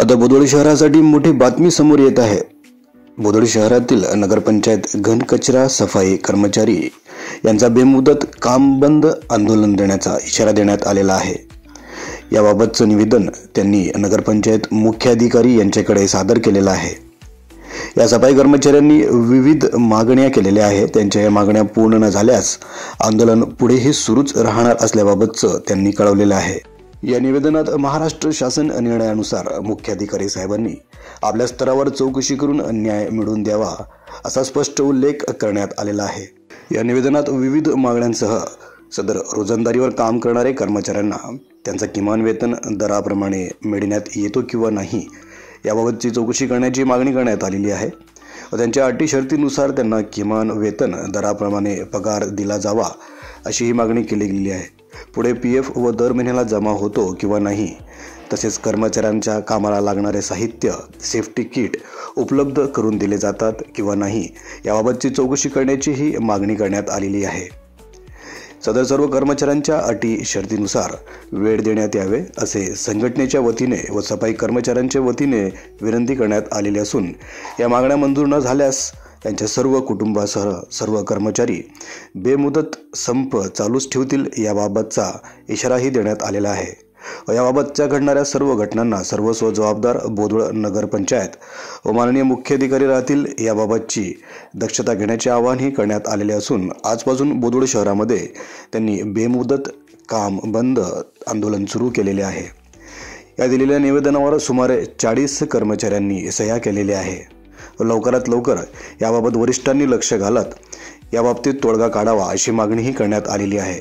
आता बोदवड शहरासाठी मोठी बातमी समोर येत आहे। बोदवड शहरातील नगरपंचायत घनकचरा सफाई कर्मचारी यांचा बेमुदत काम बंद आंदोलन देण्याचा इशारा देण्यात आलेला आहे। याबाबतचं निवेदन त्यांनी नगरपंचायत मुख्याधिकारी यांच्याकडे सादर केलेलं आहे। या सफाई कर्मचाऱ्यांनी विविध मागण्या केलेल्या आहेत। त्यांच्या या मागण्या पूर्ण न झाल्यास आंदोलन पुढेही सुरूच राहणार असल्याबाबतचं त्यांनी कळवलेलं आहे। या निवेदनात महाराष्ट्र शासन निर्णयानुसार मुख्याधिकारी साहेबांनी आपल्या स्तरावर चौकशी करून न्याय मिळवून द्यावा असा स्पष्ट उल्लेख करण्यात आलेला आहे। या निवेदनात विविध मागण्यांसह सदर रोजंदारीवर काम करणारे कर्मचाऱ्यांना त्यांचा किमान वेतन दराप्रमाणे मिळण्यात येतो किंवा नाही याबाबतची चौकशी करण्याची मागणी करण्यात आलेली आहे। त्यांच्या अटी शर्तीनुसार त्यांना किमान वेतन दराप्रमाणे पगार दिला जावा अशी ही मागणी केली गेली आहे। पुढे PF व दर महिन्याला जमा होतो किंवा नाही, तसेच कर्मचाऱ्यांच्या कामाला लागणारे साहित्य सेफ्टी किट उपलब्ध करून दिले जातात किंवा नाही याबाबतची चौकशी करण्याची ही मागणी करण्यात आलेली आहे। सदर सर्व कर्मचाऱ्यांच्या अटी शर्तीनुसार वेळ देण्यात यावे असे संघटनेच्या वतीने व सफाई कर्मचाऱ्यांच्या वतीने विनंती करण्यात आलेली असून या मागण्या मंजूर न झाल्यास त्यांच्या सर्व कुटुंबासह सर्व कर्मचारी बेमुदत संप चालूच ठेवतील याबाबतचा इशाराही देण्यात आलेला आहे। याबाबतच्या घडणाऱ्या सर्व घटनांना सर्वस्व जबाबदार बोदवड नगरपंचायत व माननीय मुख्याधिकारी राहतील याबाबतची दक्षता घेण्याचे आवाहनही करण्यात आलेले असून आजपासून बोदवड शहरामध्ये त्यांनी बेमुदत काम बंद आंदोलन सुरू केलेले आहे। या दिलेल्या निवेदनावर सुमारे 40 कर्मचाऱ्यांनी सह्या केलेल्या आहे। लवकरात लवकर याबाबत वरिष्ठांनी लक्ष घालत याबाबतीत तोडगा काढावा अशी मागणीही करण्यात आलेली आहे।